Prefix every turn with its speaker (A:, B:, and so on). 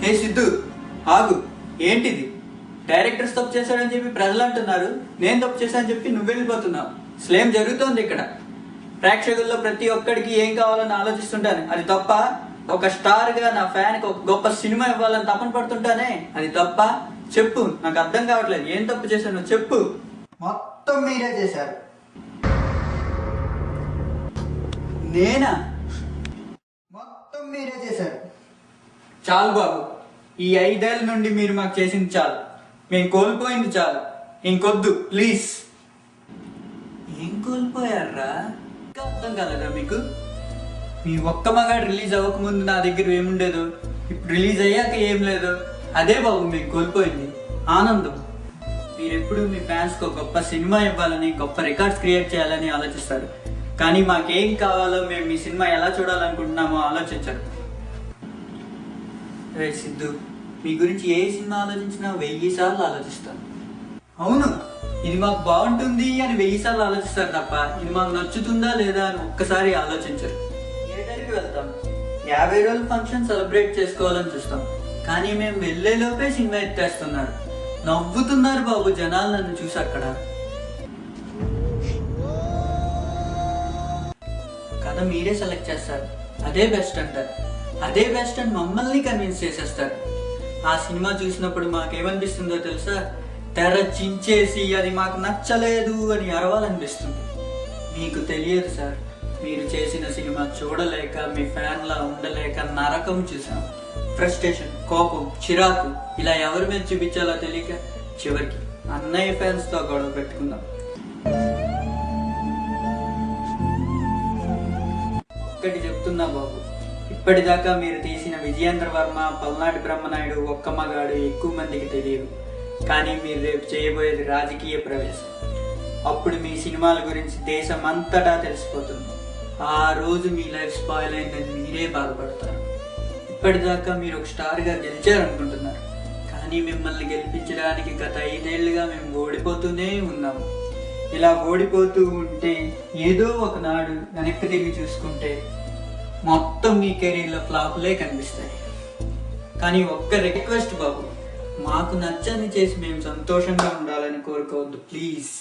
A: హే సిద్ధు, ఆగు. ఏంటిది? డైరెక్టర్స్ తప్పు చేశాడని చెప్పి ప్రజలు అంటున్నారు, నేను తప్పు చేశానని చెప్పి నువ్వు వెళ్ళిపోతున్నావు. అసలేం జరుగుతోంది ఇక్కడ? ప్రేక్షకుల్లో ప్రతి ఒక్కడికి ఏం కావాలని ఆలోచిస్తుంటాను, అది తప్ప? ఒక స్టార్ గా నా ఫ్యాన్ కి ఒక గొప్ప సినిమా ఇవ్వాలని తపన పడుతుంటానే, అది తప్ప? చెప్పు, నాకు అర్థం కావట్లేదు. ఏం తప్పు చేశాను చెప్పు.
B: మొత్తం మీరే చేశారు.
A: నేనా?
B: మొత్తం మీరే చేశారు.
A: చాలు బాబు, ఈ 5 ఏళ్ళ నుండి మీరు మాకు చేసింది చాలు. మేము కోల్పోయింది చాలు. ఇంకొద్దు ప్లీజ్. ఏం కోల్పోయారా? ఇంకా అర్థం కాలేదా మీకు? మీ ఒక్క మగాడు రిలీజ్ అవ్వకముందు నా దగ్గర ఏముండేదో, ఇప్పుడు రిలీజ్ అయ్యాక ఏం లేదు. అదే బాబు మేము కోల్పోయింది, ఆనందం. మీరెప్పుడు మీ ఫ్యాన్స్కి ఒక గొప్ప సినిమా ఇవ్వాలని, గొప్ప రికార్డ్స్ క్రియేట్ చేయాలని ఆలోచిస్తారు. కానీ మాకేం కావాలో, మేము మీ సినిమా ఎలా చూడాలనుకుంటున్నామో ఆలోచించరు. రే సిద్ధు, మీ గురించి ఏ సినిమా ఆలోచించినా 1000 సార్లు ఆలోచిస్తాను. అవును, ఇది మాకు బాగుంటుంది అని 1000 సార్లు ఆలోచిస్తారు తప్ప, ఇది మాకు నచ్చుతుందా లేదా అని ఒక్కసారి ఆలోచించరు. థియేటర్కి వెళ్తాం, 50 రోజుల ఫంక్షన్ సెలబ్రేట్ చేసుకోవాలని చూస్తాం. కానీ మేము వెళ్ళే లోపే సినిమా ఎత్తేస్తున్నారు. నవ్వుతున్నారు బాబు జనాలు నన్ను చూసి అక్కడ. కథ మీరే సెలెక్ట్ చేస్తారు, అదే బెస్ట్ అంటారు. అదే బెస్ట్ అని మమ్మల్ని కన్విన్స్ చేసేస్తారు. ఆ సినిమా చూసినప్పుడు మాకేమనిపిస్తుందో తెలుసా? తెర చించేసి అది మాకు నచ్చలేదు అని అరవాలనిపిస్తుంది. మీకు తెలియదు సార్, మీరు చేసిన సినిమా చూడలేక, మీ ఫ్యాన్లా ఉండలేక నరకం చూసాం. ఫ్రస్ట్రేషన్, కోపం, చిరాకు ఇలా ఎవరి మీద చూపించాలో తెలియక చివరికి అన్నయ్య ఫ్యాన్స్తో గొడవ పెట్టుకుందాం. ఒక్కటి చెప్తున్నా బాబు, ఇప్పటిదాకా మీరు తీసిన విజయేంద్ర వర్మ, పల్నాటి బ్రహ్మనాయుడు, ఒక్క మగాడు ఎక్కువ మందికి తెలియదు. కానీ మీరు రేపు చేయబోయేది రాజకీయ ప్రవేశం. అప్పుడు మీ సినిమాల గురించి దేశం అంతటా తెలిసిపోతుంది. ఆ రోజు మీ లైఫ్ స్పాయిల్ అయిందని మీరే బాధపడతారు. ఇప్పటిదాకా మీరు ఒక స్టార్గా గెలిచారనుకుంటున్నారు, కానీ మిమ్మల్ని గెలిపించడానికి గత 5 ఏళ్లుగా మేము ఓడిపోతూనే ఉన్నాము. ఇలా ఓడిపోతూ ఉంటే ఏదో ఒకనాడు వెనక్కి తిరిగి చూసుకుంటే మొత్తం మీ కెరీర్లో ఫ్లాపులే కనిపిస్తాయి. కానీ ఒక్క రిక్వెస్ట్ బాబు, మాకు నచ్చని చేసి మేము సంతోషంగా ఉండాలని కోరుకోవద్దు ప్లీజ్.